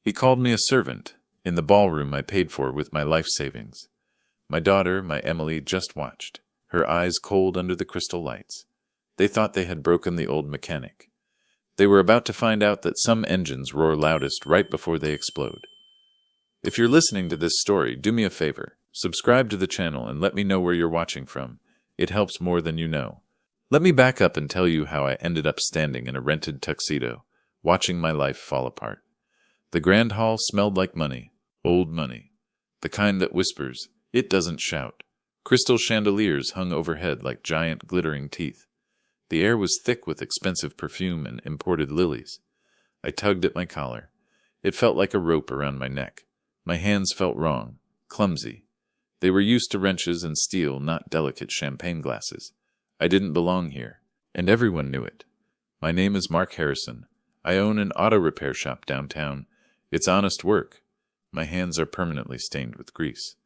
He called me a servant, in the ballroom I paid for with my life savings. My daughter, my Emily, just watched, her eyes cold under the crystal lights. They thought they had broken the old mechanic. They were about to find out that some engines roar loudest right before they explode. If you're listening to this story, do me a favor. Subscribe to the channel and let me know where you're watching from. It helps more than you know. Let me back up and tell you how I ended up standing in a rented tuxedo, watching my life fall apart. The grand hall smelled like money, old money. The kind that whispers, it doesn't shout. Crystal chandeliers hung overhead like giant glittering teeth. The air was thick with expensive perfume and imported lilies. I tugged at my collar. It felt like a rope around my neck. My hands felt wrong, clumsy. They were used to wrenches and steel, not delicate champagne glasses. I didn't belong here, and everyone knew it. My name is Mark Harrison. I own an auto repair shop downtown. It's honest work. My hands are permanently stained with grease.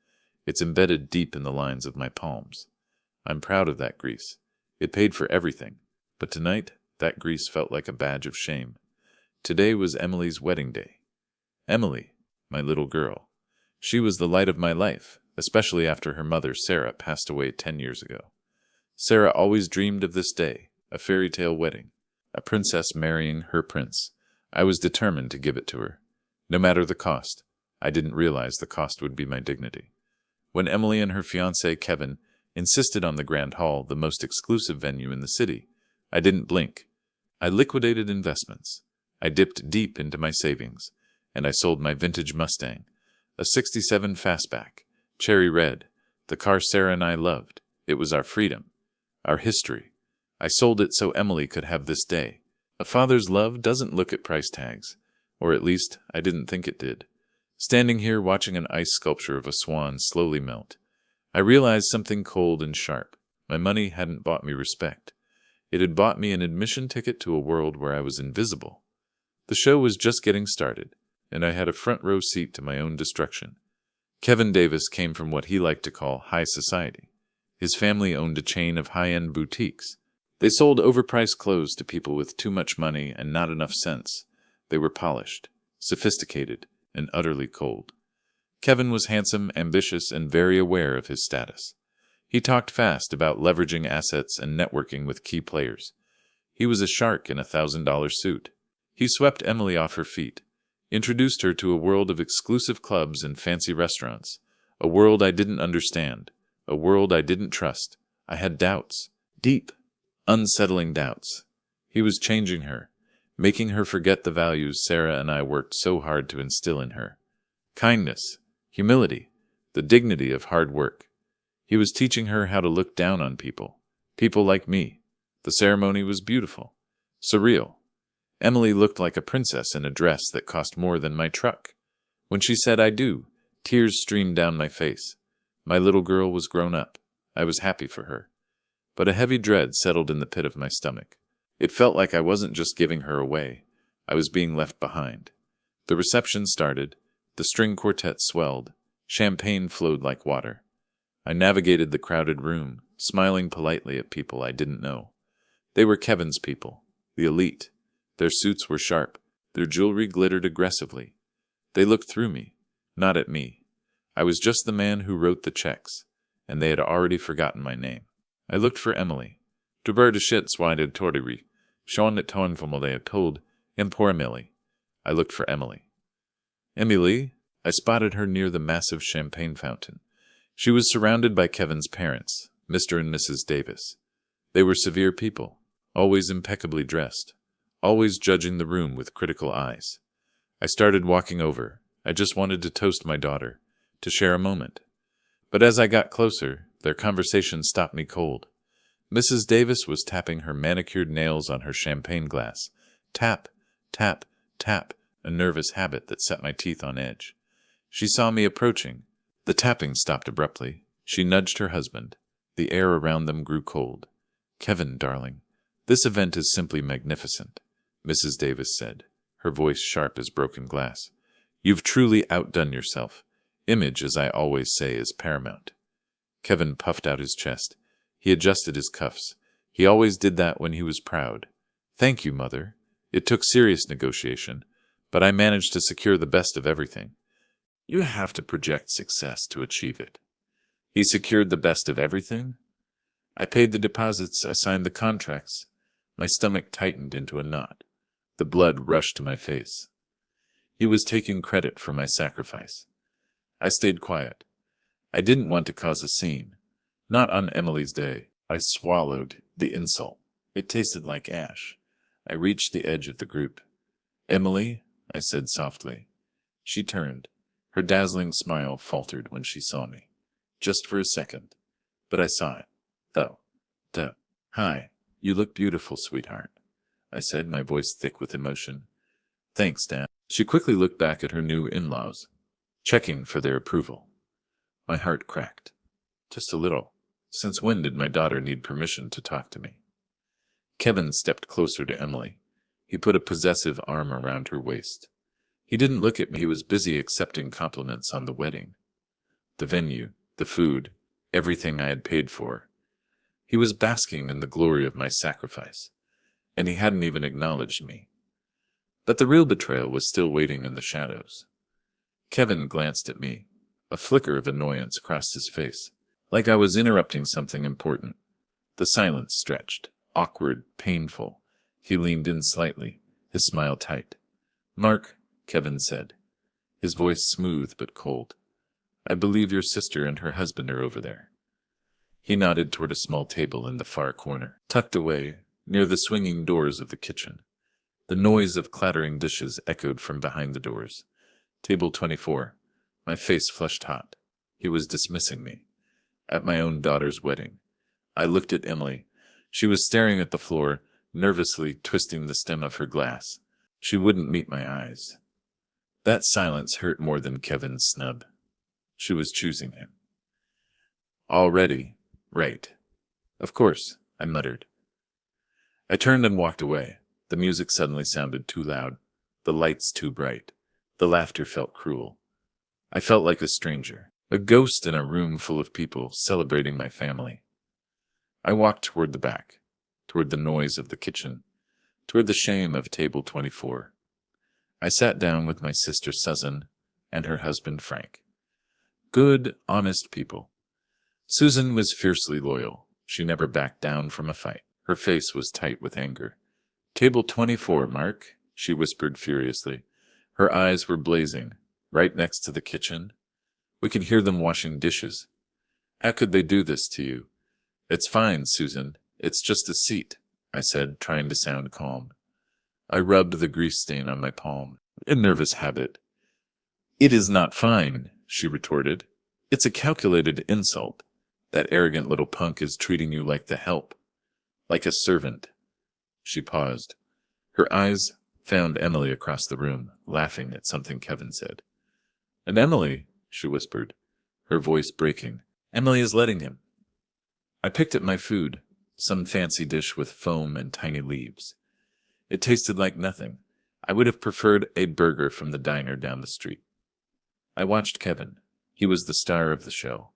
It's embedded deep in the lines of my palms. I'm proud of that grease. It paid for everything, but tonight that grease felt like a badge of shame. Today was Emily's wedding day. Emily, my little girl. She was the light of my life, especially after her mother, Sarah, passed away 10 years ago. Sarah always dreamed of this day, a fairy tale wedding, a princess marrying her prince. I was determined to give it to her, no matter the cost. I didn't realize the cost would be my dignity. When Emily and her fiancé, Kevin, insisted on the Grand Hall, the most exclusive venue in the city, I didn't blink. I liquidated investments. I dipped deep into my savings, and I sold my vintage Mustang, a '67 Fastback, cherry red, the car Sarah and I loved. It was our freedom, our history. I sold it so Emily could have this day. A father's love doesn't look at price tags, or at least I didn't think it did. Standing here watching an ice sculpture of a swan slowly melt, I realized something cold and sharp. My money hadn't bought me respect. It had bought me an admission ticket to a world where I was invisible. The show was just getting started, and I had a front row seat to my own destruction. Kevin Davis came from what he liked to call high society. His family owned a chain of high-end boutiques. They sold overpriced clothes to people with too much money and not enough sense. They were polished, sophisticated, and utterly cold. Kevin was handsome, ambitious, and very aware of his status. He talked fast about leveraging assets and networking with key players. He was a shark in a $1,000 suit. He swept Emily off her feet, introduced her to a world of exclusive clubs and fancy restaurants, a world I didn't understand, a world I didn't trust. I had doubts, deep, unsettling doubts. He was changing her, making her forget the values Sarah and I worked so hard to instill in her. Kindness, humility, the dignity of hard work. He was teaching her how to look down on people like me. The ceremony was beautiful, surreal. Emily looked like a princess in a dress that cost more than my truck. When she said "I do," tears streamed down my face. My little girl was grown up. I was happy for her. But a heavy dread settled in the pit of my stomach. It felt like I wasn't just giving her away. I was being left behind. The reception started. The string quartet swelled. Champagne flowed like water. I navigated the crowded room, smiling politely at people I didn't know. They were Kevin's people, the elite. Their suits were sharp. Their jewelry glittered aggressively. They looked through me, not at me. I was just the man who wrote the checks, and they had already forgotten my name. I looked for Emily. Du beurre de shit soide torderie, Sean et ton formule told, pour Emily. I looked for Emily. Emily, I spotted her near the massive champagne fountain. She was surrounded by Kevin's parents, Mr. and Mrs. Davis. They were severe people, always impeccably dressed, always judging the room with critical eyes. I started walking over. I just wanted to toast my daughter, to share a moment. But as I got closer, their conversation stopped me cold. Mrs. Davis was tapping her manicured nails on her champagne glass. Tap, tap, tap, a nervous habit that set my teeth on edge. She saw me approaching. The tapping stopped abruptly. She nudged her husband. The air around them grew cold. "Kevin, darling, this event is simply magnificent," Mrs. Davis said, her voice sharp as broken glass. "You've truly outdone yourself. Image, as I always say, is paramount." Kevin puffed out his chest. He adjusted his cuffs. He always did that when he was proud. "Thank you, Mother. It took serious negotiation, but I managed to secure the best of everything. You have to project success to achieve it. He secured the best of everything? I paid the deposits, I signed the contracts. My stomach tightened into a knot. The blood rushed to my face. He was taking credit for my sacrifice. I stayed quiet. I didn't want to cause a scene. Not on Emily's day. I swallowed the insult. It tasted like ash. I reached the edge of the group. "Emily," I said softly. She turned. Her dazzling smile faltered when she saw me. Just for a second. But I saw it. Duh. "Hi, you look beautiful, sweetheart," I said, my voice thick with emotion. "Thanks, Dad." She quickly looked back at her new in-laws, checking for their approval. My heart cracked. Just a little. Since when did my daughter need permission to talk to me? Kevin stepped closer to Emily. He put a possessive arm around her waist. He didn't look at me. He was busy accepting compliments on the wedding. The venue, the food, everything I had paid for. He was basking in the glory of my sacrifice, and he hadn't even acknowledged me. But the real betrayal was still waiting in the shadows. Kevin glanced at me. A flicker of annoyance crossed his face, like I was interrupting something important. The silence stretched, awkward, painful. He leaned in slightly, his smile tight. "Mark," Kevin said, his voice smooth but cold, "I believe your sister and her husband are over there." He nodded toward a small table in the far corner, tucked away, near the swinging doors of the kitchen. The noise of clattering dishes echoed from behind the doors. "Table 24. My face flushed hot. He was dismissing me. At my own daughter's wedding. I looked at Emily. She was staring at the floor, nervously twisting the stem of her glass. She wouldn't meet my eyes. That silence hurt more than Kevin's snub. She was choosing him. "Already? Right. Of course," I muttered. I turned and walked away. The music suddenly sounded too loud, the lights too bright. The laughter felt cruel. I felt like a stranger, a ghost in a room full of people celebrating my family. I walked toward the back, toward the noise of the kitchen, toward the shame of table 24. I sat down with my sister Susan and her husband Frank. Good, honest people. Susan was fiercely loyal. She never backed down from a fight. Her face was tight with anger. "Table 24, Mark," she whispered furiously. Her eyes were blazing, right next to the kitchen. We could hear them washing dishes. "How could they do this to you?" "It's fine, Susan. It's just a seat," I said, trying to sound calm. I rubbed the grease stain on my palm, a nervous habit. "It is not fine," she retorted. "It's a calculated insult. That arrogant little punk is treating you like the help, like a servant." She paused. Her eyes found Emily across the room, laughing at something Kevin said. "And Emily," she whispered, her voice breaking. "Emily is letting him." I picked at my food, some fancy dish with foam and tiny leaves. It tasted like nothing. I would have preferred a burger from the diner down the street. I watched Kevin. He was the star of the show.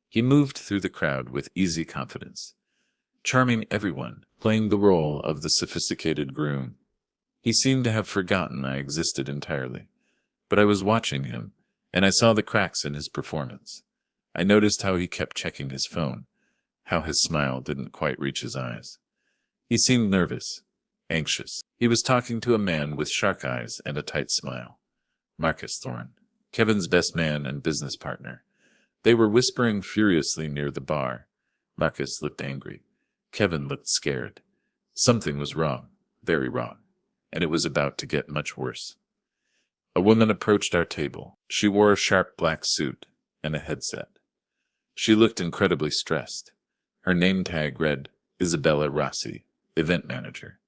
He moved through the crowd with easy confidence, charming everyone, playing the role of the sophisticated groom. He seemed to have forgotten I existed entirely. But I was watching him, and I saw the cracks in his performance. I noticed how he kept checking his phone, how his smile didn't quite reach his eyes. He seemed nervous, anxious. He was talking to a man with shark eyes and a tight smile. Marcus Thorne, Kevin's best man and business partner. They were whispering furiously near the bar. Marcus looked angry. Kevin looked scared. Something was wrong, very wrong, and it was about to get much worse. A woman approached our table. She wore a sharp black suit and a headset. She looked incredibly stressed. Her name tag read, Isabella Rossi, event manager.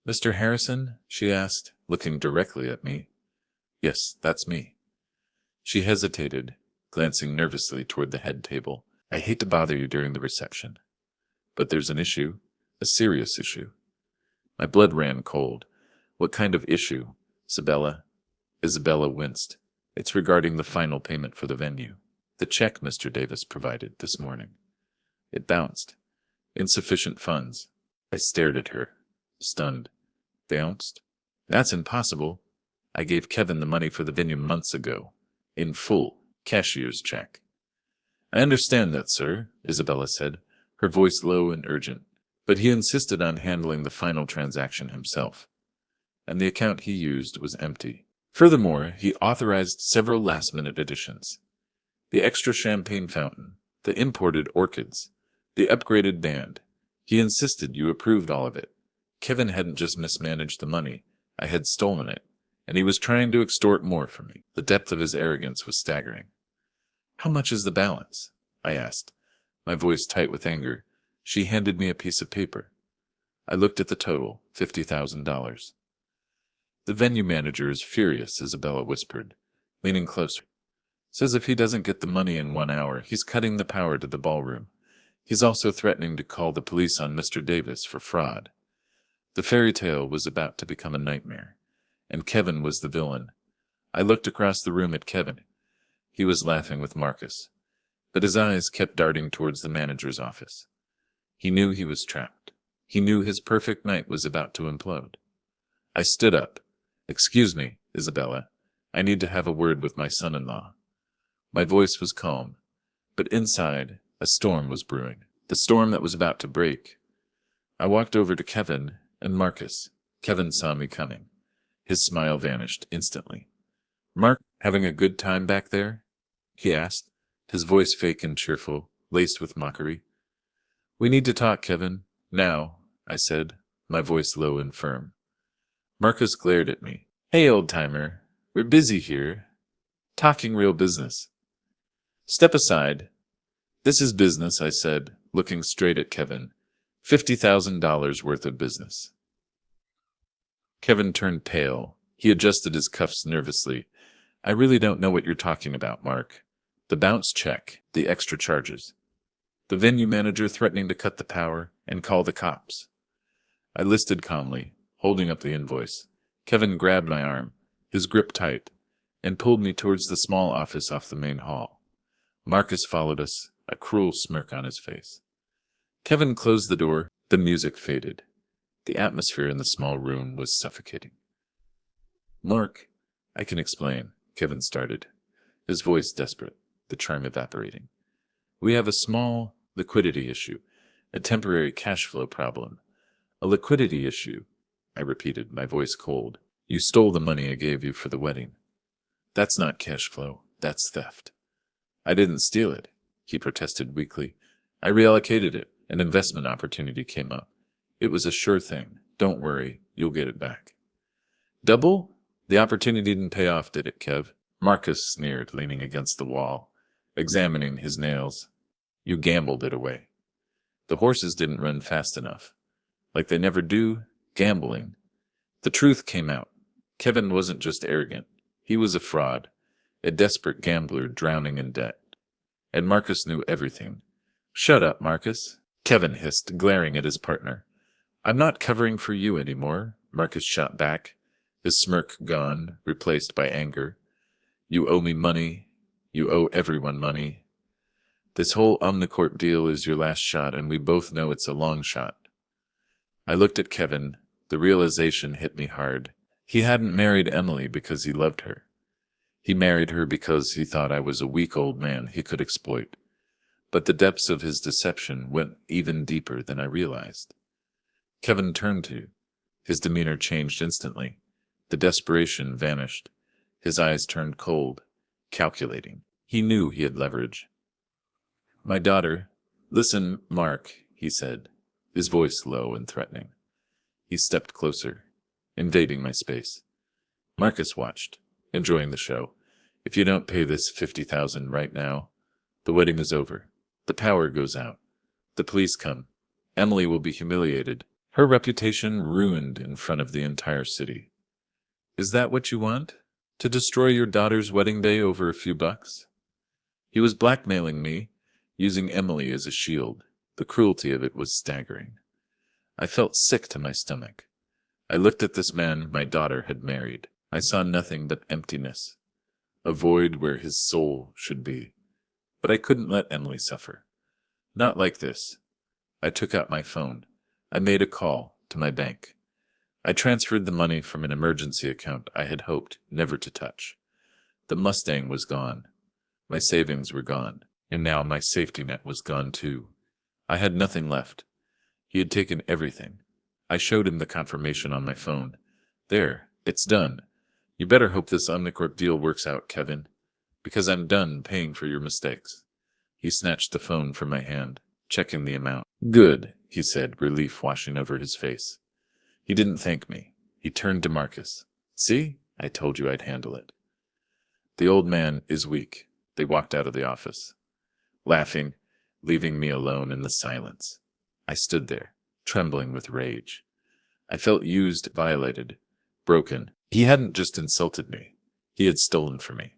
"Mr. Harrison?" she asked, looking directly at me. "Yes, that's me." She hesitated, glancing nervously toward the head table. "I hate to bother you during the reception, but there's an issue, a serious issue." My blood ran cold. "What kind of issue, Isabella?" Isabella winced. "It's regarding the final payment for the venue. The check Mr. Davis provided this morning. It bounced. Insufficient funds." I stared at her, stunned. "Bounced? That's impossible. I gave Kevin the money for the venue months ago. In full. Cashier's check. I understand that, sir, Isabella said, her voice low and urgent. But he insisted on handling the final transaction himself. And the account he used was empty. Furthermore, he authorized several last-minute additions. The extra champagne fountain, the imported orchids, the upgraded band. He insisted you approved all of it. Kevin hadn't just mismanaged the money, I had stolen it, and he was trying to extort more from me. The depth of his arrogance was staggering. How much is the balance? I asked, my voice tight with anger. She handed me a piece of paper. I looked at the total, $50,000. The venue manager is furious, Isabella whispered, leaning closer. Says if he doesn't get the money in 1 hour, he's cutting the power to the ballroom. He's also threatening to call the police on Mr. Davis for fraud. The fairy tale was about to become a nightmare, and Kevin was the villain. I looked across the room at Kevin. He was laughing with Marcus, but his eyes kept darting towards the manager's office. He knew he was trapped. He knew his perfect night was about to implode. I stood up. Excuse me, Isabella. I need to have a word with my son-in-law. My voice was calm, but inside, a storm was brewing. The storm that was about to break. I walked over to Kevin and Marcus. Kevin saw me coming. His smile vanished instantly. Mark, having a good time back there? He asked, his voice fake and cheerful, laced with mockery. We need to talk, Kevin. Now, I said, my voice low and firm. Marcus glared at me. Hey, old-timer, we're busy here. Talking real business. Step aside. This is business, I said, looking straight at Kevin. $50,000 worth of business. Kevin turned pale. He adjusted his cuffs nervously. I really don't know what you're talking about, Mark. The bounce check, the extra charges. The venue manager threatening to cut the power and call the cops. I listed calmly, holding up the invoice. Kevin grabbed my arm, his grip tight, and pulled me towards the small office off the main hall. Marcus followed us, a cruel smirk on his face. Kevin closed the door. The music faded. The atmosphere in the small room was suffocating. Mark, I can explain, Kevin started, his voice desperate, the charm evaporating. We have a small liquidity issue, a temporary cash flow problem. A liquidity issue, I repeated, my voice cold. You stole the money I gave you for the wedding. That's not cash flow, that's theft. I didn't steal it, he protested weakly. I reallocated it. An investment opportunity came up. It was a sure thing. Don't worry, you'll get it back. Double? The opportunity didn't pay off, did it, Kev? Marcus sneered, leaning against the wall, examining his nails. You gambled it away. The horses didn't run fast enough. Like they never do, gambling. The truth came out. Kevin wasn't just arrogant. He was a fraud, a desperate gambler drowning in debt. And Marcus knew everything. Shut up, Marcus, Kevin hissed, glaring at his partner. I'm not covering for you anymore, Marcus shot back, his smirk gone, replaced by anger. You owe me money. You owe everyone money. This whole Omnicorp deal is your last shot, and we both know it's a long shot. I looked at Kevin. The realization hit me hard. He hadn't married Emily because he loved her. He married her because he thought I was a weak old man he could exploit. But the depths of his deception went even deeper than I realized. Kevin turned to. His demeanor changed instantly. The desperation vanished. His eyes turned cold, calculating. He knew he had leverage. My daughter. Listen, Mark, he said, his voice low and threatening. He stepped closer, invading my space. Marcus watched, enjoying the show. If you don't pay this $50,000 right now, the wedding is over. The power goes out. The police come. Emily will be humiliated. Her reputation ruined in front of the entire city. Is that what you want? To destroy your daughter's wedding day over a few bucks? He was blackmailing me, using Emily as a shield. The cruelty of it was staggering. I felt sick to my stomach. I looked at this man my daughter had married. I saw nothing but emptiness, a void where his soul should be. But I couldn't let Emily suffer. Not like this. I took out my phone. I made a call to my bank. I transferred the money from an emergency account I had hoped never to touch. The Mustang was gone. My savings were gone. And now my safety net was gone too. I had nothing left. He had taken everything. I showed him the confirmation on my phone. There, it's done. You better hope this Omnicorp deal works out, Kevin, because I'm done paying for your mistakes. He snatched the phone from my hand, checking the amount. Good, he said, relief washing over his face. He didn't thank me. He turned to Marcus. See? I told you I'd handle it. The old man is weak. They walked out of the office, laughing, leaving me alone in the silence. I stood there, trembling with rage. I felt used, violated, broken. He hadn't just insulted me. He had stolen from me,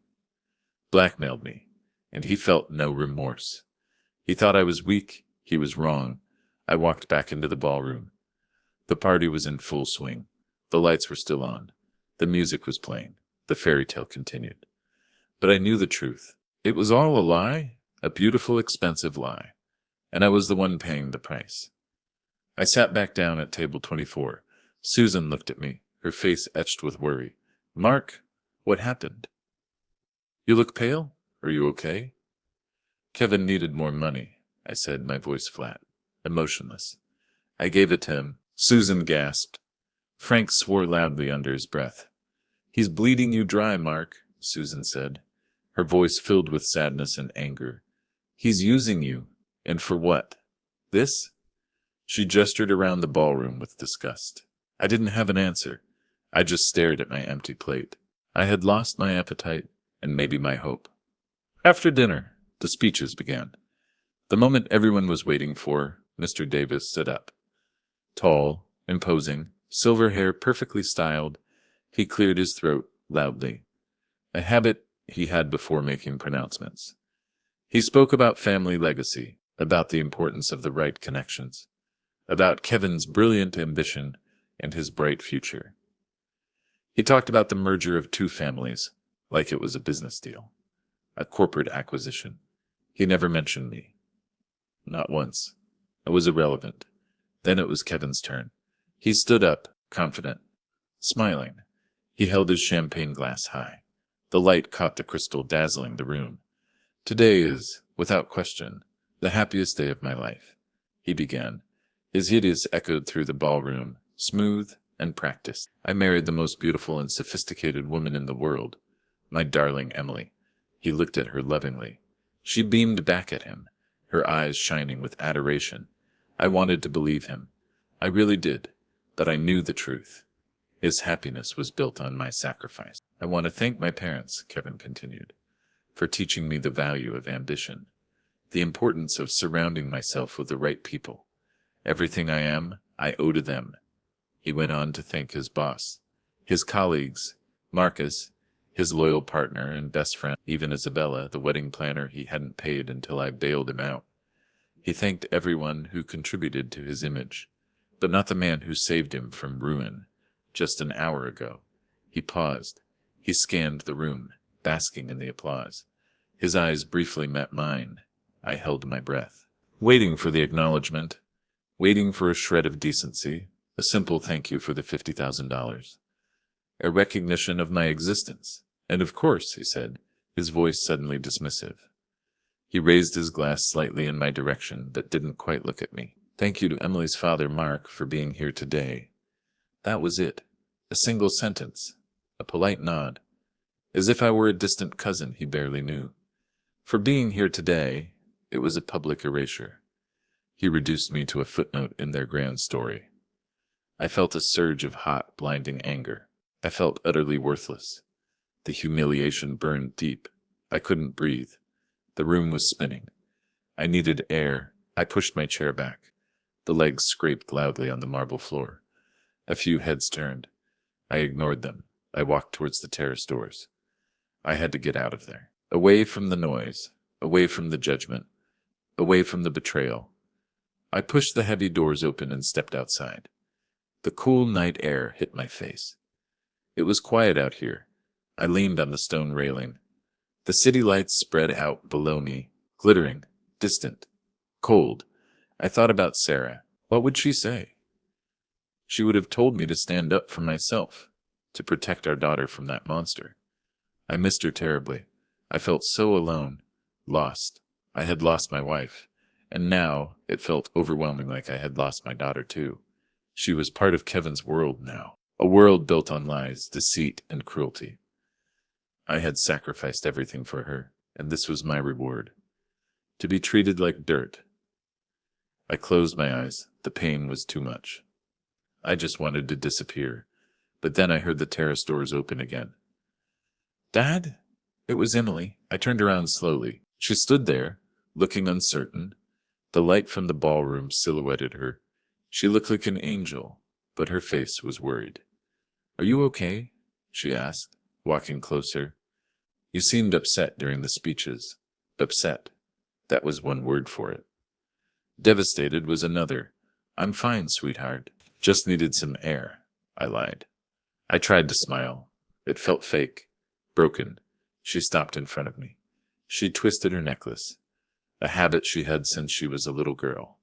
blackmailed me, and he felt no remorse. He thought I was weak. He was wrong. I walked back into the ballroom. The party was in full swing. The lights were still on. The music was playing. The fairy tale continued. But I knew the truth. It was all a lie, a beautiful, expensive lie, and I was the one paying the price. I sat back down at table 24. Susan looked at me, her face etched with worry. Mark, what happened? You look pale. Are you okay? Kevin needed more money, I said, my voice flat, emotionless. I gave it to him. Susan gasped. Frank swore loudly under his breath. He's bleeding you dry, Mark, Susan said, her voice filled with sadness and anger. He's using you. And for what? This? She gestured around the ballroom with disgust. I didn't have an answer. I just stared at my empty plate. I had lost my appetite and maybe my hope. After dinner, the speeches began. The moment everyone was waiting for, Mr. Davis stood up. Tall, imposing, silver hair perfectly styled, he cleared his throat loudly, a habit he had before making pronouncements. He spoke about family legacy, about the importance of the right connections, about Kevin's brilliant ambition and his bright future. He talked about the merger of two families, like it was a business deal, a corporate acquisition. He never mentioned me. Not once. I was irrelevant. Then it was Kevin's turn. He stood up, confident, smiling. He held his champagne glass high. The light caught the crystal, dazzling the room. Today is, without question, the happiest day of my life, he began. His hideous echoed through the ballroom, smooth and practiced. I married the most beautiful and sophisticated woman in the world, my darling Emily. He looked at her lovingly. She beamed back at him, her eyes shining with adoration. I wanted to believe him. I really did, but I knew the truth. His happiness was built on my sacrifice. I want to thank my parents, Kevin continued, for teaching me the value of ambition, the importance of surrounding myself with the right people. Everything I am, I owe to them. He went on to thank his boss, his colleagues, Marcus, his loyal partner and best friend, even Isabella, the wedding planner he hadn't paid until I bailed him out. He thanked everyone who contributed to his image, but not the man who saved him from ruin just an hour ago. He paused. He scanned the room, basking in the applause. His eyes briefly met mine. I held my breath, waiting for the acknowledgement, waiting for a shred of decency, a simple thank you for the $50,000, a recognition of my existence. And of course, he said, his voice suddenly dismissive. He raised his glass slightly in my direction, but didn't quite look at me. Thank you to Emily's father, Mark, for being here today. That was it. A single sentence. A polite nod. As if I were a distant cousin he barely knew. For being here today, it was a public erasure. He reduced me to a footnote in their grand story. I felt a surge of hot, blinding anger. I felt utterly worthless. The humiliation burned deep. I couldn't breathe. The room was spinning. I needed air. I pushed my chair back. The legs scraped loudly on the marble floor. A few heads turned. I ignored them. I walked towards the terrace doors. I had to get out of there. Away from the noise. Away from the judgment. Away from the betrayal. I pushed the heavy doors open and stepped outside. The cool night air hit my face. It was quiet out here. I leaned on the stone railing. The city lights spread out below me, glittering, distant, cold. I thought about Sarah. What would she say? She would have told me to stand up for myself, to protect our daughter from that monster. I missed her terribly. I felt so alone, lost. I had lost my wife, and now it felt overwhelming like I had lost my daughter too. She was part of Kevin's world now, a world built on lies, deceit, and cruelty. I had sacrificed everything for her, and this was my reward. To be treated like dirt. I closed my eyes. The pain was too much. I just wanted to disappear, but then I heard the terrace doors open again. "Dad?" It was Emily. I turned around slowly. She stood there, looking uncertain. The light from the ballroom silhouetted her. She looked like an angel, but her face was worried. "Are you okay?" she asked, walking closer. "You seemed upset during the speeches." Upset. That was one word for it. Devastated was another. "I'm fine, sweetheart. Just needed some air," I lied. I tried to smile. It felt fake. Broken. She stopped in front of me. She twisted her necklace, a habit she had since she was a little girl.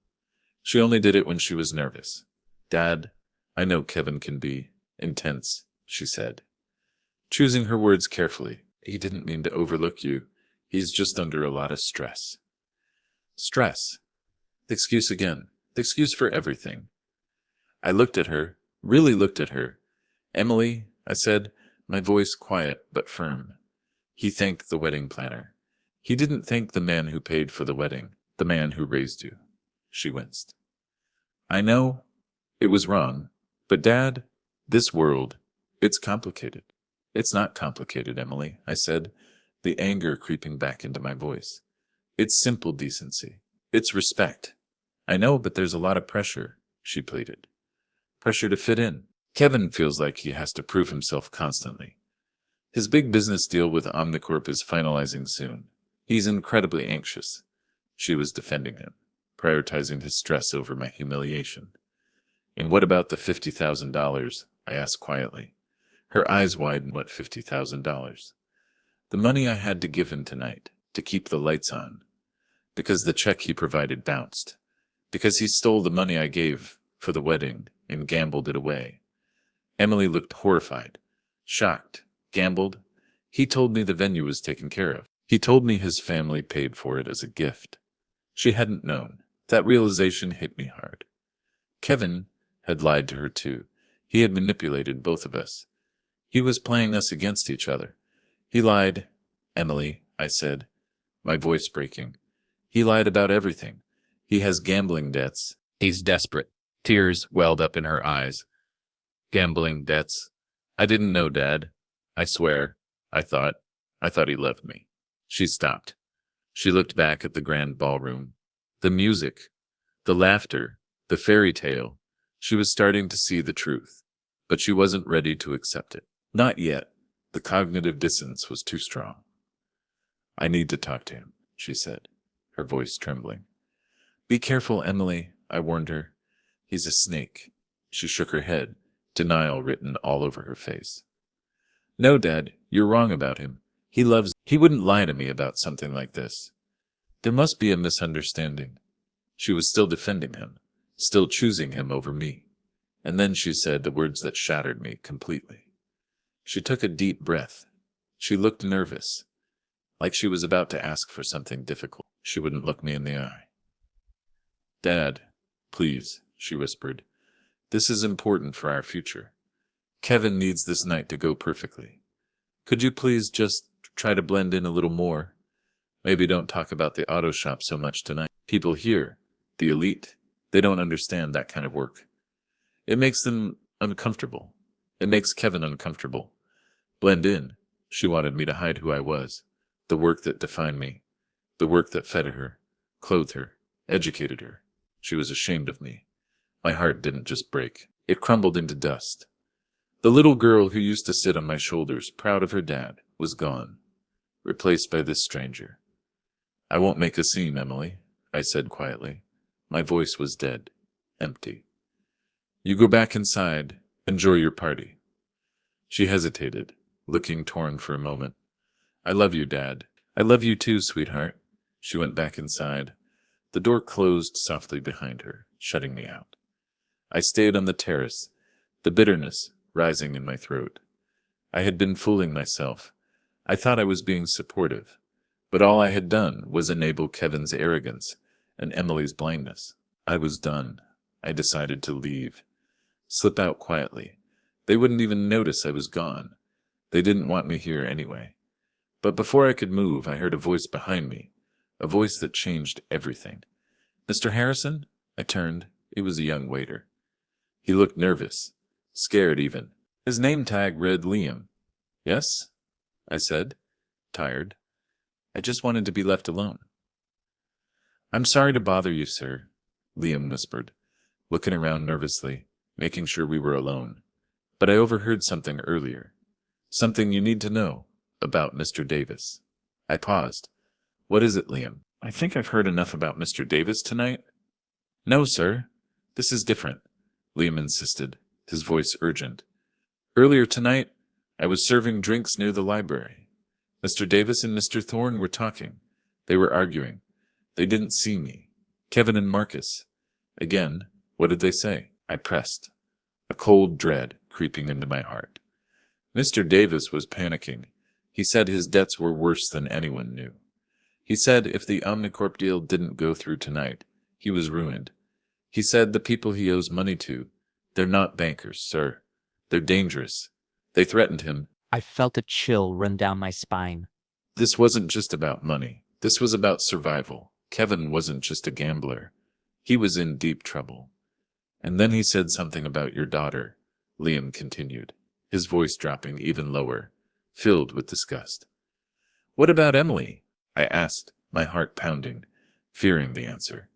She only did it when she was nervous. "Dad, I know Kevin can be intense," she said, choosing her words carefully. "He didn't mean to overlook you. He's just under a lot of stress." Stress. The excuse again. The excuse for everything. I looked at her, really looked at her. "Emily," I said, my voice quiet but firm. "He thanked the wedding planner. He didn't thank the man who paid for the wedding, the man who raised you." She winced. "I know it was wrong, but Dad, this world, it's complicated." "It's not complicated, Emily," I said, the anger creeping back into my voice. "It's simple decency. It's respect." "I know, but there's a lot of pressure," she pleaded. "Pressure to fit in. Kevin feels like he has to prove himself constantly. His big business deal with Omnicorp is finalizing soon. He's incredibly anxious." She was defending him, prioritizing his stress over my humiliation. "And what about the $50,000? I asked quietly. Her eyes widened. "What $50,000? "The money I had to give him tonight, to keep the lights on. Because the check he provided bounced. Because he stole the money I gave for the wedding and gambled it away." Emily looked horrified, shocked. "Gambled? He told me the venue was taken care of. He told me his family paid for it as a gift." She hadn't known. That realization hit me hard. Kevin had lied to her too. He had manipulated both of us. He was playing us against each other. He lied. "Emily," I said, my voice breaking. "He lied about everything. He has gambling debts." "He's desperate." Tears welled up in her eyes. "Gambling debts? I didn't know, Dad. I swear. I thought he loved me." She stopped. She looked back at the grand ballroom. The music, the laughter, the fairy tale. She was starting to see the truth, but she wasn't ready to accept it. Not yet. The cognitive dissonance was too strong. "I need to talk to him," she said, her voice trembling. "Be careful, Emily," I warned her. "He's a snake." She shook her head, denial written all over her face. "No, Dad, you're wrong about him. He wouldn't lie to me about something like this. There must be a misunderstanding." She was still defending him, still choosing him over me. And then she said the words that shattered me completely. She took a deep breath. She looked nervous, like she was about to ask for something difficult. She wouldn't look me in the eye. "Dad, please," she whispered. "This is important for our future. Kevin needs this night to go perfectly. Could you please just try to blend in a little more? Maybe don't talk about the auto shop so much tonight. People here, the elite, they don't understand that kind of work. It makes them uncomfortable. It makes Kevin uncomfortable. Blend in." She wanted me to hide who I was, the work that defined me, the work that fed her, clothed her, educated her. She was ashamed of me. My heart didn't just break. It crumbled into dust. The little girl who used to sit on my shoulders, proud of her dad, was gone, replaced by this stranger. "I won't make a scene, Emily," I said quietly. My voice was dead, empty. "You go back inside. Enjoy your party." She hesitated, looking torn for a moment. "I love you, Dad." "I love you too, sweetheart." She went back inside. The door closed softly behind her, shutting me out. I stayed on the terrace, the bitterness rising in my throat. I had been fooling myself. I thought I was being supportive, but all I had done was enable Kevin's arrogance and Emily's blindness. I was done. I decided to leave. Slip out quietly. They wouldn't even notice I was gone. They didn't want me here anyway. But before I could move, I heard a voice behind me, a voice that changed everything. "Mr. Harrison?" I turned. It was a young waiter. He looked nervous, scared even. His name tag read Liam. "Yes?" I said, tired. I just wanted to be left alone. "I'm sorry to bother you, sir," Liam whispered, looking around nervously, making sure we were alone. "But I overheard something earlier. Something you need to know about Mr. Davis." I paused. "What is it, Liam?" "I think I've heard enough about Mr. Davis tonight." "No, sir. This is different," Liam insisted, his voice urgent. "Earlier tonight, I was serving drinks near the library. Mr. Davis and Mr. Thorne were talking. They were arguing. They didn't see me. Kevin and Marcus. Again, what did they say?" I pressed, a cold dread creeping into my heart. Mr. Davis was panicking. He said his debts were worse than anyone knew. He said if the Omnicorp deal didn't go through tonight, he was ruined. He said the people he owes money to, they're not bankers, sir. They're dangerous. They threatened him. I felt a chill run down my spine. This wasn't just about money. This was about survival. Kevin wasn't just a gambler. He was in deep trouble. "And then he said something about your daughter," Liam continued, his voice dropping even lower, filled with disgust. "What about Emily?" I asked, my heart pounding, fearing the answer.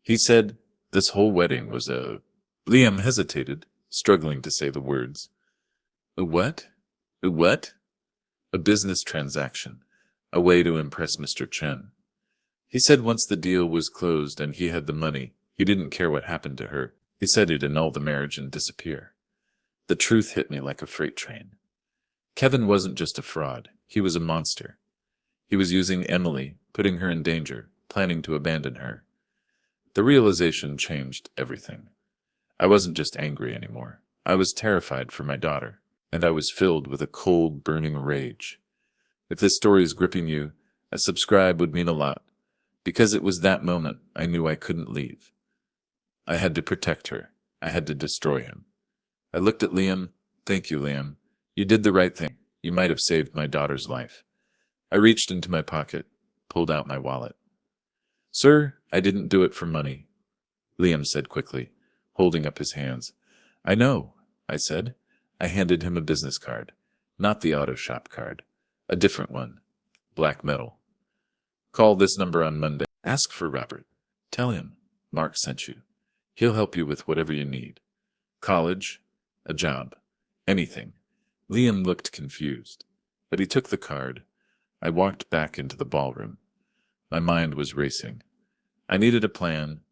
"He said this whole wedding was a—" Liam hesitated, struggling to say the words. "A what? A what?" "A business transaction. A way to impress Mr. Chen. He said once the deal was closed and he had the money, he didn't care what happened to her. He said he'd annul the marriage and disappear." The truth hit me like a freight train. Kevin wasn't just a fraud. He was a monster. He was using Emily, putting her in danger, planning to abandon her. The realization changed everything. I wasn't just angry anymore. I was terrified for my daughter, and I was filled with a cold, burning rage. If this story is gripping you, a subscribe would mean a lot, because it was that moment I knew I couldn't leave. I had to protect her. I had to destroy him. I looked at Liam. "Thank you, Liam. You did the right thing. You might have saved my daughter's life." I reached into my pocket, pulled out my wallet. "Sir, I didn't do it for money," Liam said quickly, holding up his hands. "I know," I said. I handed him a business card. Not the auto shop card. A different one. Black metal. "Call this number on Monday. Ask for Robert. Tell him Mark sent you. He'll help you with whatever you need. College, a job, anything." Liam looked confused, but he took the card. I walked back into the ballroom. My mind was racing. I needed a plan.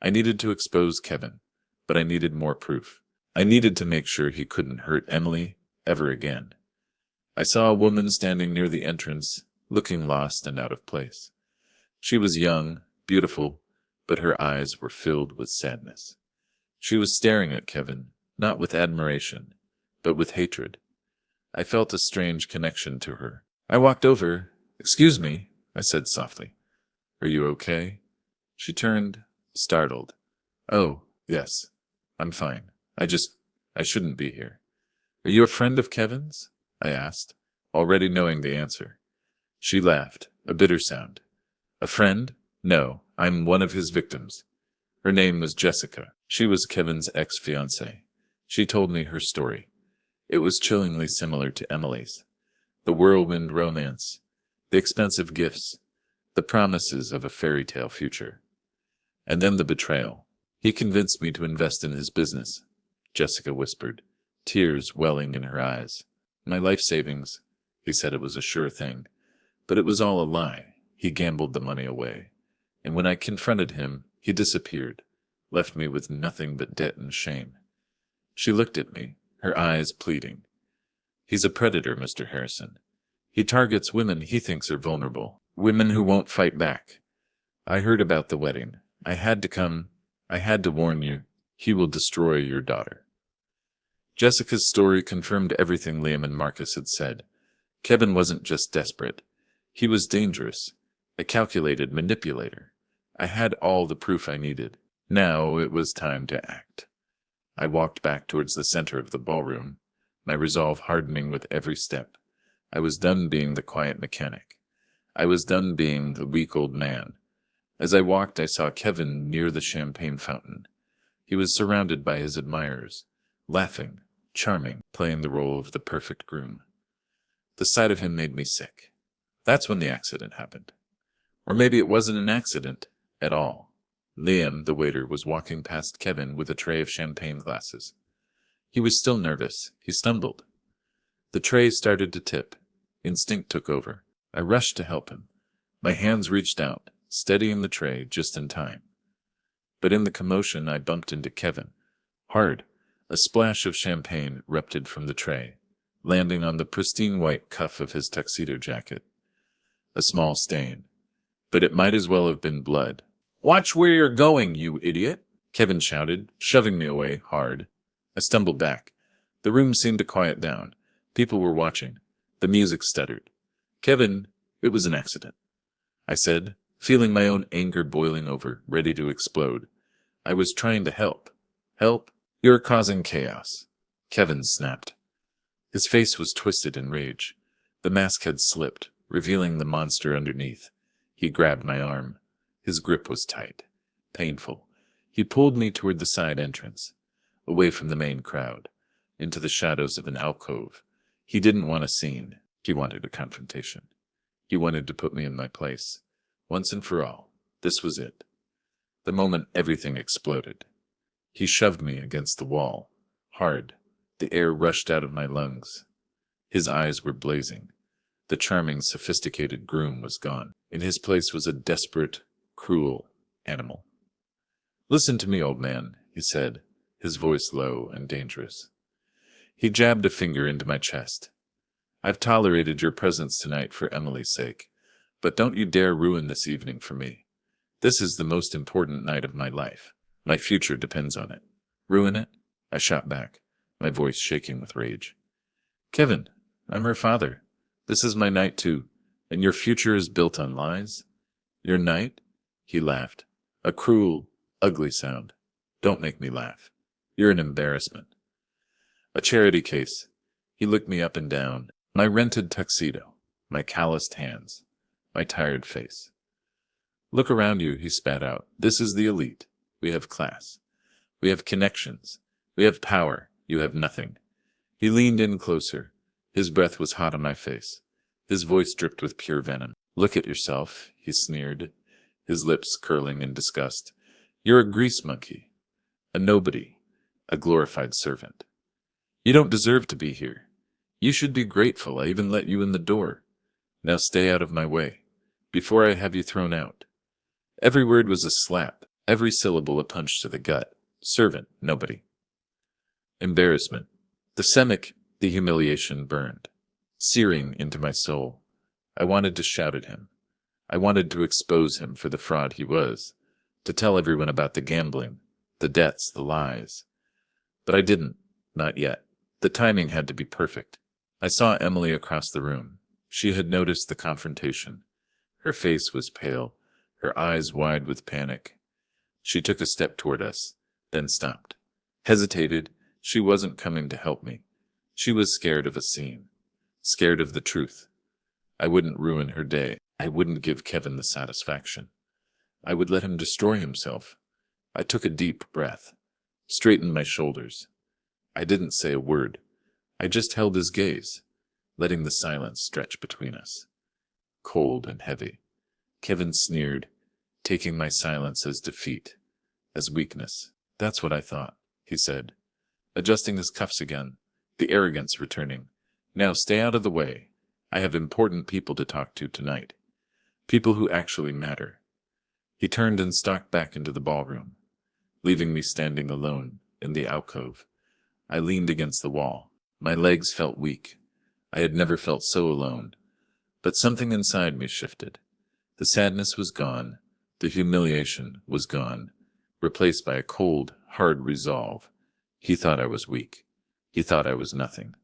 I needed to expose Kevin, but I needed more proof. I needed to make sure he couldn't hurt Emily ever again. I saw a woman standing near the entrance, looking lost and out of place. She was young, beautiful, but her eyes were filled with sadness. She was staring at Kevin, not with admiration, but with hatred. I felt a strange connection to her. I walked over. "Excuse me," I said softly. "Are you okay?" She turned, startled. "Oh, yes. I'm fine. I shouldn't be here." "Are you a friend of Kevin's?" I asked, already knowing the answer. She laughed, a bitter sound. "A friend? No, I'm one of his victims." Her name was Jessica. She was Kevin's ex-fiancée. She told me her story. It was chillingly similar to Emily's. The whirlwind romance, the expensive gifts, the promises of a fairy tale future. And then the betrayal. "He convinced me to invest in his business," Jessica whispered, tears welling in her eyes. "My life savings. He said it was a sure thing. But it was all a lie. He gambled the money away. And when I confronted him, he disappeared, left me with nothing but debt and shame." She looked at me, her eyes pleading. "He's a predator, Mr. Harrison. He targets women he thinks are vulnerable, women who won't fight back. I heard about the wedding. I had to come. I had to warn you. He will destroy your daughter. Jessica's story confirmed everything Liam and Marcus had said. Kevin wasn't just desperate. He was dangerous, a calculated manipulator. I had all the proof I needed. Now it was time to act. I walked back towards the center of the ballroom, my resolve hardening with every step. I was done being the quiet mechanic. I was done being the weak old man. As I walked, I saw Kevin near the champagne fountain. He was surrounded by his admirers, laughing, charming, playing the role of the perfect groom. The sight of him made me sick. That's when the accident happened. Or maybe it wasn't an accident at all. Liam, the waiter, was walking past Kevin with a tray of champagne glasses. He was still nervous. He stumbled. The tray started to tip. Instinct took over. I rushed to help him. My hands reached out, steadying the tray just in time. But in the commotion, I bumped into Kevin. Hard. A splash of champagne erupted from the tray, landing on the pristine white cuff of his tuxedo jacket. A small stain. But it might as well have been blood. "Watch where you're going, you idiot!" Kevin shouted, shoving me away hard. I stumbled back. The room seemed to quiet down. People were watching. The music stuttered. "Kevin, it was an accident," I said, feeling my own anger boiling over, ready to explode. I was trying to help. Help? You're causing chaos. Kevin snapped. His face was twisted in rage. The mask had slipped, revealing the monster underneath. He grabbed my arm. His grip was tight, painful. He pulled me toward the side entrance, away from the main crowd, into the shadows of an alcove. He didn't want a scene. He wanted a confrontation. He wanted to put me in my place. Once and for all, this was it. The moment everything exploded. He shoved me against the wall, hard. The air rushed out of my lungs. His eyes were blazing. The charming, sophisticated groom was gone. In his place was a desperate, cruel animal. "Listen to me, old man," he said, his voice low and dangerous. He jabbed a finger into my chest. "I've tolerated your presence tonight for Emily's sake, but don't you dare ruin this evening for me. This is the most important night of my life. My future depends on it. Ruin it?" I shot back, my voice shaking with rage. "Kevin, I'm her father. This is my night too, and your future is built on lies?" "Your night?" He laughed. A cruel, ugly sound. "Don't make me laugh. You're an embarrassment." A charity case. He looked me up and down. My rented tuxedo, my calloused hands, my tired face. "Look around you," he spat out. "This is the elite. We have class. We have connections. We have power. You have nothing." He leaned in closer. His breath was hot on my face. His voice dripped with pure venom. "Look at yourself," he sneered, his lips curling in disgust. "You're a grease monkey, a nobody, a glorified servant. You don't deserve to be here. You should be grateful I even let you in the door. Now stay out of my way, before I have you thrown out." Every word was a slap, every syllable a punch to the gut. Servant, nobody. Embarrassment. The semic, the humiliation burned, searing into my soul. I wanted to shout at him. I wanted to expose him for the fraud he was, to tell everyone about the gambling, the debts, the lies. But I didn't, not yet. The timing had to be perfect. I saw Emily across the room. She had noticed the confrontation. Her face was pale, her eyes wide with panic. She took a step toward us, then stopped. Hesitated. She wasn't coming to help me. She was scared of a scene, scared of the truth. I wouldn't ruin her day. I wouldn't give Kevin the satisfaction. I would let him destroy himself. I took a deep breath, straightened my shoulders. I didn't say a word. I just held his gaze, letting the silence stretch between us. Cold and heavy. Kevin sneered, taking my silence as defeat, as weakness. "That's what I thought," he said, adjusting his cuffs again, the arrogance returning. "Now stay out of the way. I have important people to talk to tonight. People who actually matter." He turned and stalked back into the ballroom, leaving me standing alone in the alcove. I leaned against the wall. My legs felt weak. I had never felt so alone. But something inside me shifted. The sadness was gone. The humiliation was gone, replaced by a cold, hard resolve. He thought I was weak. He thought I was nothing.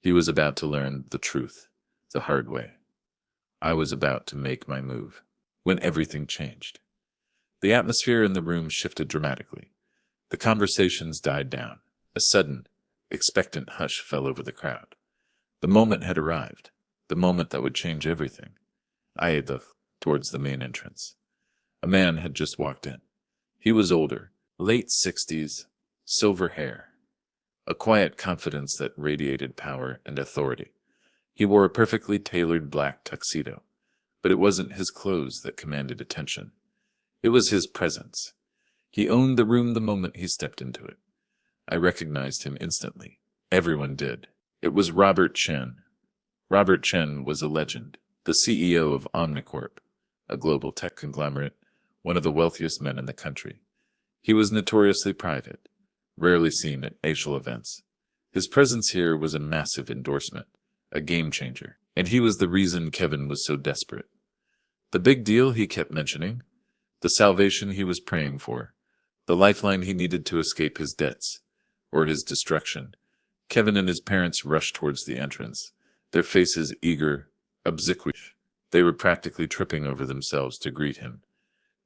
He was about to learn the truth, the hard way. I was about to make my move, when everything changed. The atmosphere in the room shifted dramatically. The conversations died down. A sudden, expectant hush fell over the crowd. The moment had arrived, the moment that would change everything. I eyed towards the main entrance. A man had just walked in. He was older, late 60s, silver hair, a quiet confidence that radiated power and authority. He wore a perfectly tailored black tuxedo, but it wasn't his clothes that commanded attention. It was his presence. He owned the room the moment he stepped into it. I recognized him instantly. Everyone did. It was Robert Chen. Robert Chen was a legend, the CEO of Omnicorp, a global tech conglomerate, one of the wealthiest men in the country. He was notoriously private, rarely seen at ASIL events. His presence here was a massive endorsement, a game changer, and he was the reason Kevin was so desperate. The big deal he kept mentioning, the salvation he was praying for, the lifeline he needed to escape his debts, or his destruction. Kevin and his parents rushed towards the entrance, their faces eager, obsequious. They were practically tripping over themselves to greet him.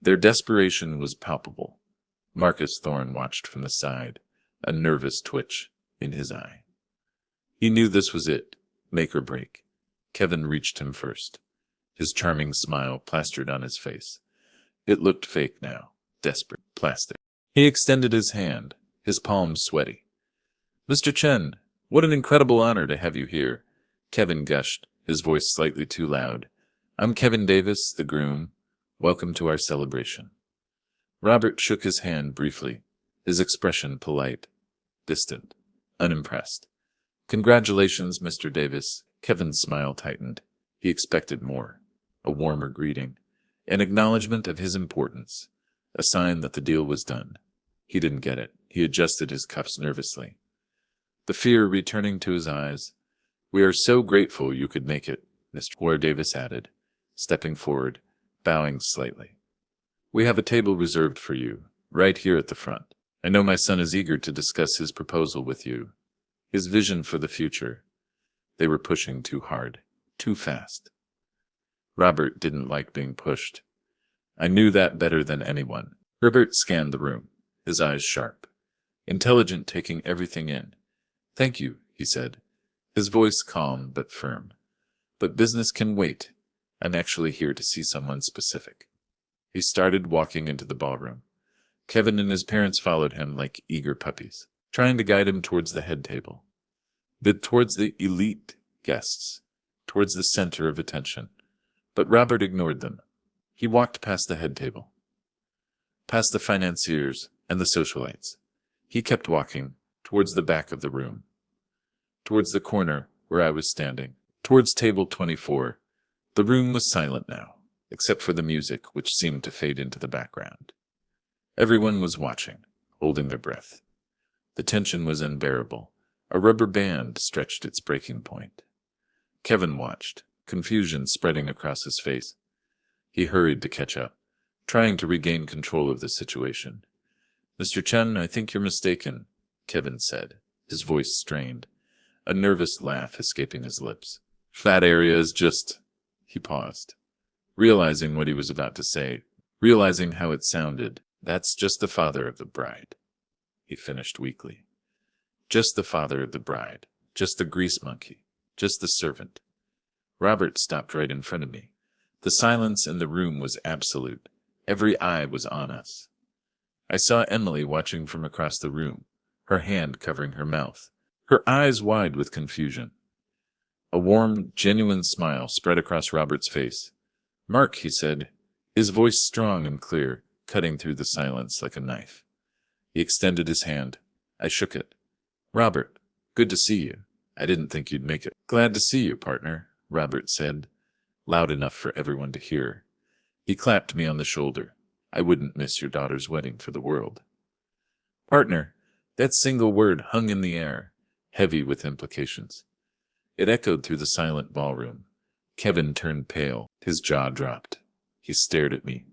Their desperation was palpable. Marcus Thorne watched from the side, a nervous twitch in his eye. He knew this was it, make or break. Kevin reached him first, his charming smile plastered on his face. It looked fake now, desperate, plastic. He extended his hand, his palms sweaty. "Mr. Chen, what an incredible honor to have you here," Kevin gushed, his voice slightly too loud. "I'm Kevin Davis, the groom. Welcome to our celebration." Robert shook his hand briefly, his expression polite, distant, unimpressed. "Congratulations, Mr. Davis." Kevin's smile tightened. He expected more, a warmer greeting, an acknowledgement of his importance, a sign that the deal was done. He didn't get it. He adjusted his cuffs nervously, the fear returning to his eyes. "We are so grateful you could make it," Mr. Davis added, stepping forward, bowing slightly. "We have a table reserved for you, right here at the front. I know my son is eager to discuss his proposal with you, his vision for the future." They were pushing too hard, too fast. Robert didn't like being pushed. I knew that better than anyone. Herbert scanned the room, his eyes sharp, intelligent, taking everything in. "Thank you," he said, his voice calm but firm. "But business can wait. I'm actually here to see someone specific." He started walking into the ballroom. Kevin and his parents followed him like eager puppies, trying to guide him towards the head table, but towards the elite guests, towards the center of attention. But Robert ignored them. He walked past the head table, past the financiers and the socialites. He kept walking towards the back of the room, towards the corner where I was standing, towards table 24. The room was silent now, except for the music, which seemed to fade into the background. Everyone was watching, holding their breath. The tension was unbearable. A rubber band stretched its breaking point. Kevin watched, confusion spreading across his face. He hurried to catch up, trying to regain control of the situation. "Mr. Chen, I think you're mistaken," Kevin said, his voice strained, a nervous laugh escaping his lips. "That area is just—" He paused, realizing what he was about to say, realizing how it sounded. "That's just the father of the bride," he finished weakly. "Just the father of the bride, just the grease monkey, just the servant." Robert stopped right in front of me. The silence in the room was absolute. Every eye was on us. I saw Emily watching from across the room, her hand covering her mouth, her eyes wide with confusion. A warm, genuine smile spread across Robert's face. "Mark," he said, his voice strong and clear, cutting through the silence like a knife. He extended his hand. I shook it. "Robert, good to see you. I didn't think you'd make it." "Glad to see you, partner," Robert said, loud enough for everyone to hear. He clapped me on the shoulder. "I wouldn't miss your daughter's wedding for the world." Partner, that single word hung in the air, heavy with implications. It echoed through the silent ballroom. Kevin turned pale, his jaw dropped. He stared at me,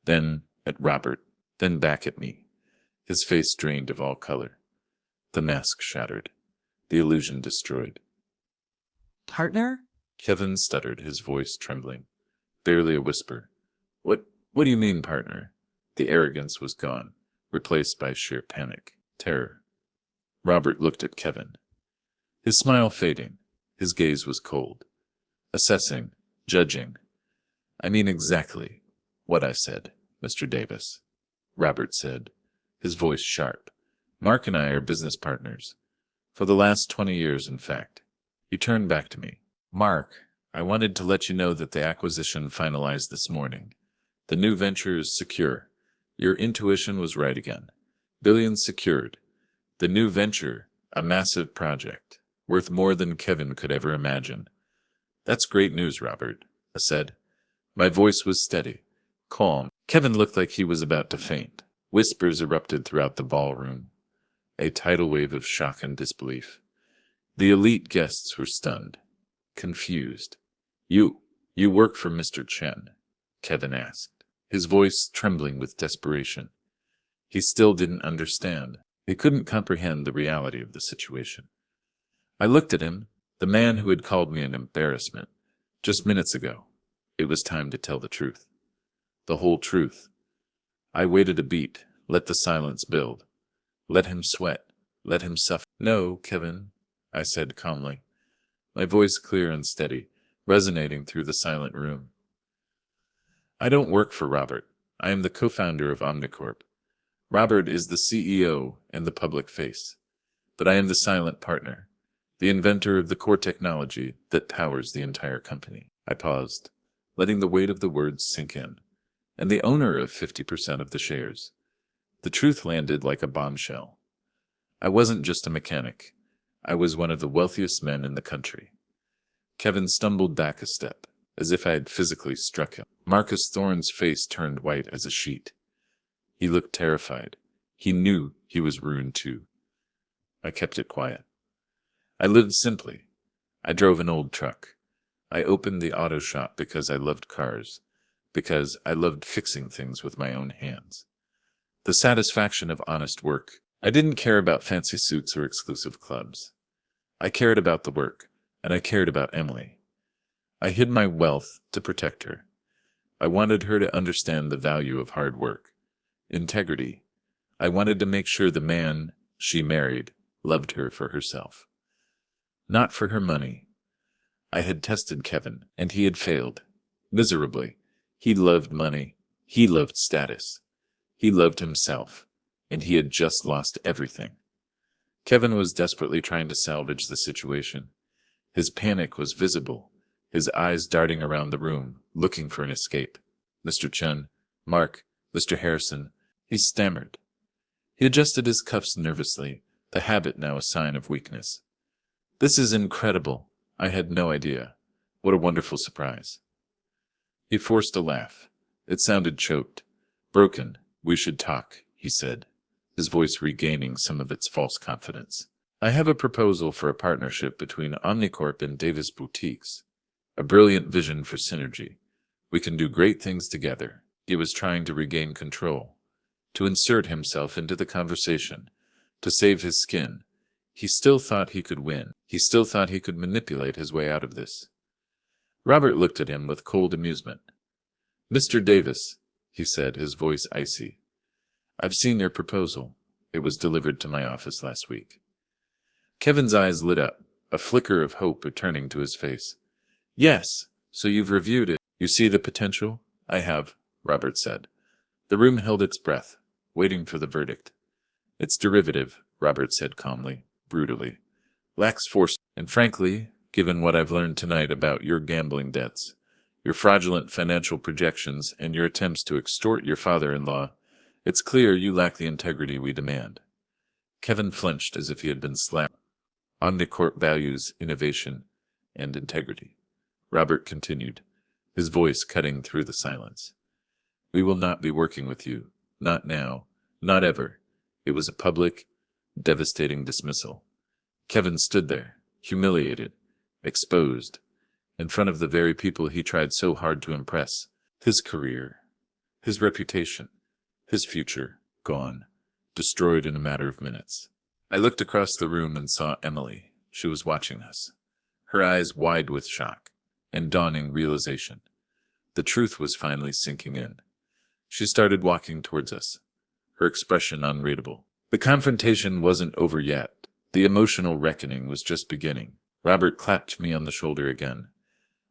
then at Robert, then back at me. His face drained of all color. The mask shattered. The illusion destroyed. Partner? Kevin stuttered, his voice trembling. Barely a whisper. What do you mean, partner? The arrogance was gone, replaced by sheer panic, terror. Robert looked at Kevin. His smile fading. His gaze was cold. Assessing, judging. I mean exactly what I said, Mr. Davis, Robert said, his voice sharp. Mark and I are business partners. For the last 20 years, in fact. He turned back to me. Mark, I wanted to let you know that the acquisition finalized this morning. The new venture is secure. Your intuition was right again. Billions secured. The new venture, a massive project, worth more than Kevin could ever imagine. That's great news, Robert, I said. My voice was steady, calm. Kevin looked like he was about to faint. Whispers erupted throughout the ballroom, a tidal wave of shock and disbelief. The elite guests were stunned, confused. You work for Mr. Chen? Kevin asked, his voice trembling with desperation. He still didn't understand. He couldn't comprehend the reality of the situation. I looked at him, the man who had called me an embarrassment, just minutes ago. It was time to tell the truth. The whole truth. I waited a beat, let the silence build. Let him sweat, let him suffer. No, Kevin, I said calmly, my voice clear and steady, resonating through the silent room. I don't work for Robert. I am the co-founder of Omnicorp. Robert is the CEO and the public face. But I am the silent partner, the inventor of the core technology that powers the entire company. I paused, letting the weight of the words sink in, and the owner of 50% of the shares. The truth landed like a bombshell. I wasn't just a mechanic. I was one of the wealthiest men in the country. Kevin stumbled back a step, as if I had physically struck him. Marcus Thorne's face turned white as a sheet. He looked terrified. He knew he was ruined too. I kept it quiet. I lived simply. I drove an old truck. I opened the auto shop because I loved cars, because I loved fixing things with my own hands. The satisfaction of honest work. I didn't care about fancy suits or exclusive clubs. I cared about the work, and I cared about Emily. I hid my wealth to protect her. I wanted her to understand the value of hard work, integrity. I wanted to make sure the man she married loved her for herself, not for her money. I had tested Kevin, and he had failed, miserably. He loved money. He loved status. He loved himself, and he had just lost everything. Kevin was desperately trying to salvage the situation. His panic was visible, his eyes darting around the room, looking for an escape. Mr. Chen, Mark, Mr. Harrison, he stammered. He adjusted his cuffs nervously, the habit now a sign of weakness. This is incredible. I had no idea. What a wonderful surprise. He forced a laugh. It sounded choked. Broken. We should talk, he said, his voice regaining some of its false confidence. I have a proposal for a partnership between Omnicorp and Davis Boutiques. A brilliant vision for synergy. We can do great things together. He was trying to regain control, to insert himself into the conversation, to save his skin. He still thought he could win. He still thought he could manipulate his way out of this. Robert looked at him with cold amusement. Mr. Davis, he said, his voice icy. I've seen your proposal. It was delivered to my office last week. Kevin's eyes lit up, a flicker of hope returning to his face. Yes, so you've reviewed it. You see the potential? I have, Robert said. The room held its breath, waiting for the verdict. It's derivative, Robert said calmly, brutally. Lacks force, and frankly, given what I've learned tonight about your gambling debts, your fraudulent financial projections, and your attempts to extort your father-in-law, it's clear you lack the integrity we demand. Kevin flinched as if he had been slapped. Omnicorp values innovation and integrity. Robert continued, his voice cutting through the silence. We will not be working with you. Not now. Not ever. It was a public, devastating dismissal. Kevin stood there, humiliated, exposed, in front of the very people he tried so hard to impress. His career, his reputation, his future, gone. destroyed in a matter of minutes. I looked across the room and saw Emily. She was watching us, her eyes wide with shock and dawning realization. The truth was finally sinking in. She started walking towards us, her expression unreadable. The confrontation wasn't over yet. The emotional reckoning was just beginning. Robert clapped me on the shoulder again.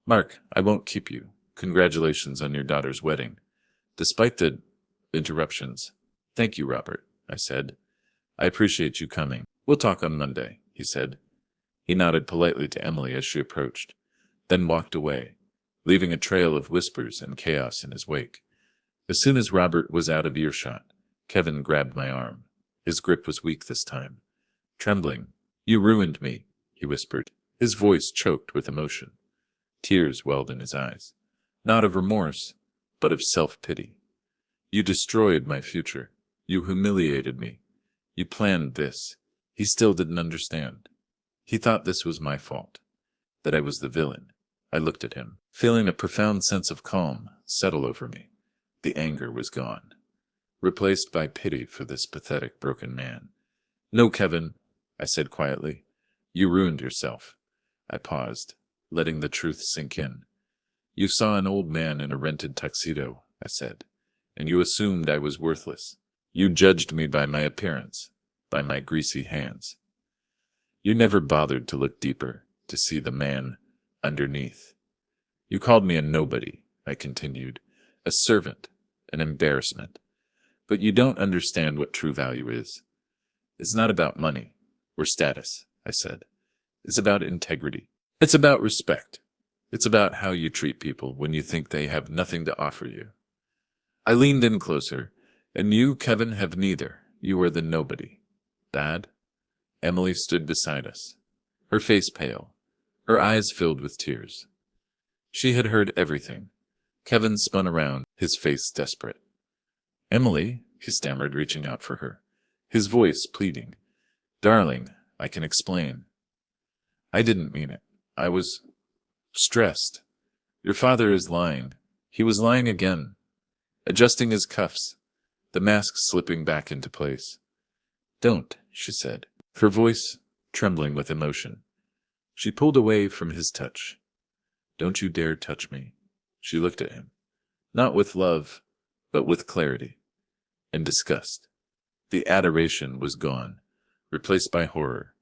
"Mark, I won't keep you. Congratulations on your daughter's wedding." Despite the interruptions. "Thank you, Robert," I said. "I appreciate you coming. We'll talk on Monday," he said. He nodded politely to Emily as she approached, then walked away, leaving a trail of whispers and chaos in his wake. As soon as Robert was out of earshot, Kevin grabbed my arm. His grip was weak this time. Trembling, "You ruined me," he whispered, his voice choked with emotion. Tears welled in his eyes, not of remorse, but of self-pity. "You destroyed my future. You humiliated me. You planned this." He still didn't understand. He thought this was my fault, that I was the villain. I looked at him, feeling a profound sense of calm settle over me. The anger was gone, replaced by pity for this pathetic, broken man. "No, Kevin," I said quietly. "You ruined yourself." I paused, letting the truth sink in. "You saw an old man in a rented tuxedo," I said, "and you assumed I was worthless. You judged me by my appearance, by my greasy hands. You never bothered to look deeper, to see the man underneath. You called me a nobody," I continued, "a servant, an embarrassment. But you don't understand what true value is. It's not about money or status," I said. "It's about integrity. It's about respect. It's about how you treat people when you think they have nothing to offer you." I leaned in closer. "And you, Kevin, have neither. You are the nobody." "Dad?" Emily stood beside us, her face pale, her eyes filled with tears. She had heard everything. Kevin spun around, his face desperate. "Emily," he stammered, reaching out for her, his voice pleading. "Darling, I can explain. I didn't mean it. I was stressed. Your father is lying. He was lying again." Adjusting his cuffs, the mask slipping back into place. "Don't," she said, her voice trembling with emotion. She pulled away from his touch. "Don't you dare touch me." She looked at him, not with love, but with clarity and disgust. The adoration was gone, replaced by horror.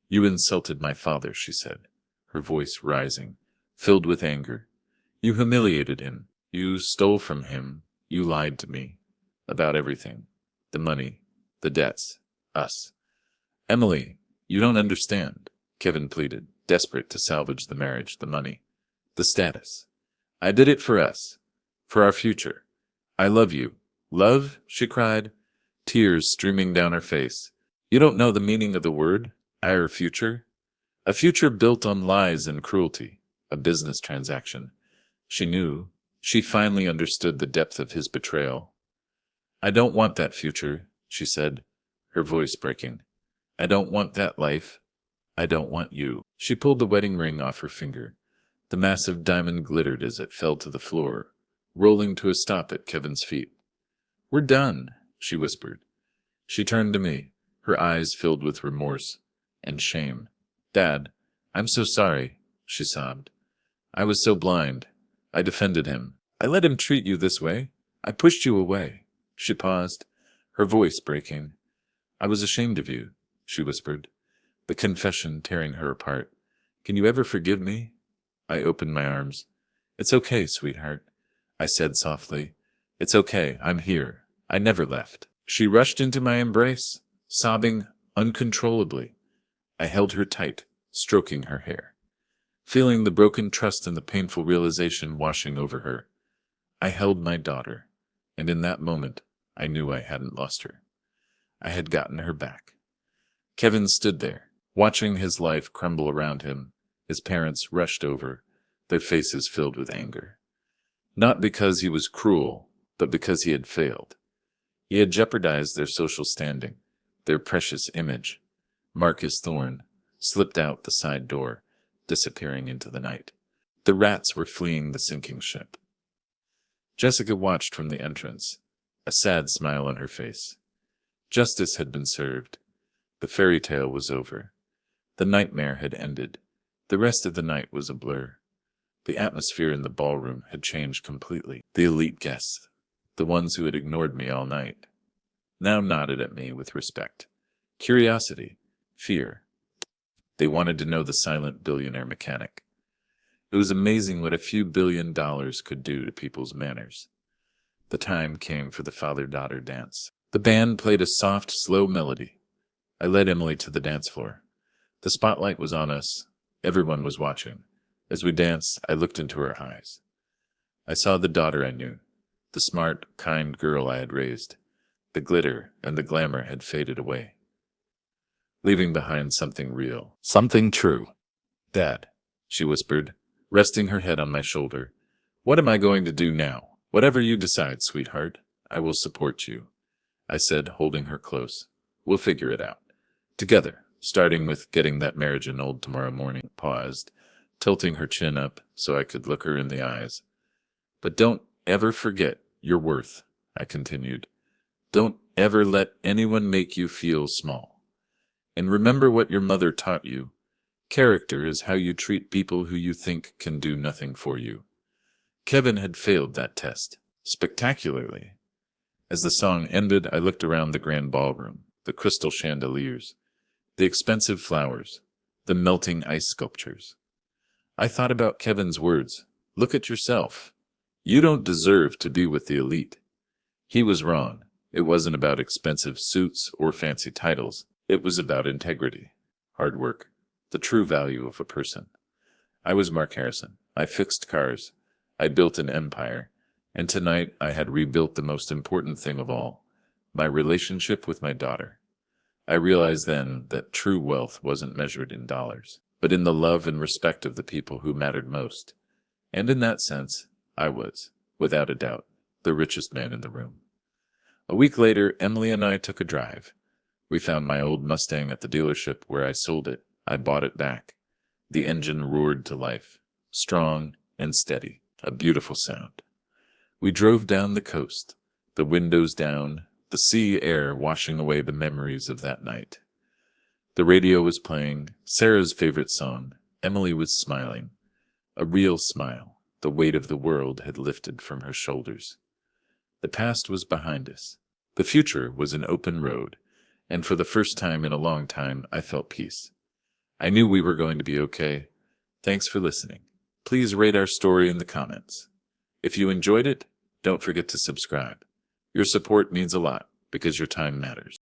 "You insulted my father," she said, her voice rising, filled with anger. "You humiliated him. You stole from him. You lied to me. About everything. The money, the debts, us." "Emily, you don't understand," Kevin pleaded, desperate to salvage the marriage, the money, the status. "I did it for us, for our future. I love you." "Love?" she cried, tears streaming down her face. "You don't know the meaning of the word, our future? A future built on lies and cruelty, a business transaction." She knew. She finally understood the depth of his betrayal. "I don't want that future," she said, her voice breaking. "I don't want that life. I don't want you." She pulled the wedding ring off her finger. The massive diamond glittered as it fell to the floor, rolling to a stop at Kevin's feet. "We're done," she whispered. She turned to me, her eyes filled with remorse and shame. "Dad, I'm so sorry," she sobbed. "I was so blind. I defended him. I let him treat you this way. I pushed you away." She paused, her voice breaking. "I was ashamed of you," she whispered, the confession tearing her apart. "Can you ever forgive me?" I opened my arms. "It's okay, sweetheart," I said softly. "It's okay. I'm here. I never left." She rushed into my embrace, sobbing uncontrollably. I held her tight, stroking her hair, feeling the broken trust and the painful realization washing over her. I held my daughter, and in that moment, I knew I hadn't lost her. I had gotten her back. Kevin stood there, watching his life crumble around him. His parents rushed over, their faces filled with anger. Not because he was cruel, but because he had failed. He had jeopardized their social standing, their precious image. Marcus Thorne slipped out the side door, disappearing into the night. The rats were fleeing the sinking ship. Jessica watched from the entrance, a sad smile on her face. Justice had been served. The fairy tale was over. The nightmare had ended. The rest of the night was a blur. The atmosphere in the ballroom had changed completely. The elite guests, the ones who had ignored me all night, now nodded at me with respect, curiosity, fear. They wanted to know the silent billionaire mechanic. It was amazing what a few $1 billion could do to people's manners. The time came for the father-daughter dance. The band played a soft, slow melody. I led Emily to the dance floor. The spotlight was on us. Everyone was watching. As we danced, I looked into her eyes. I saw the daughter I knew, the smart, kind girl I had raised. The glitter and the glamour had faded away, leaving behind something real, something true. "Dad," she whispered, resting her head on my shoulder. "What am I going to do now?" "Whatever you decide, sweetheart. I will support you," I said, holding her close. "We'll figure it out. Together, starting with getting that marriage annulled tomorrow morning." Paused, tilting her chin up so I could look her in the eyes. "But don't ever forget your worth," I continued. "Don't ever let anyone make you feel small. And remember what your mother taught you. Character is how you treat people who you think can do nothing for you." Kevin had failed that test, spectacularly. As the song ended, I looked around the grand ballroom, the crystal chandeliers, the expensive flowers, the melting ice sculptures. I thought about Kevin's words. Look at yourself. You don't deserve to be with the elite. He was wrong. It wasn't about expensive suits or fancy titles. It was about integrity, hard work, the true value of a person. I was Mark Harrison. I fixed cars. I built an empire. And tonight I had rebuilt the most important thing of all, my relationship with my daughter. I realized then that true wealth wasn't measured in dollars, but in the love and respect of the people who mattered most. And in that sense, I was, without a doubt, the richest man in the room. A week later, Emily and I took a drive. We found my old Mustang at the dealership where I sold it. I bought it back. The engine roared to life, strong and steady, a beautiful sound. We drove down the coast, the windows down, the sea air washing away the memories of that night. The radio was playing Sarah's favorite song. Emily was smiling. A real smile. The weight of the world had lifted from her shoulders. The past was behind us. The future was an open road, and for the first time in a long time, I felt peace. I knew we were going to be okay. Thanks for listening. Please rate our story in the comments. If you enjoyed it, don't forget to subscribe. Your support means a lot because your time matters.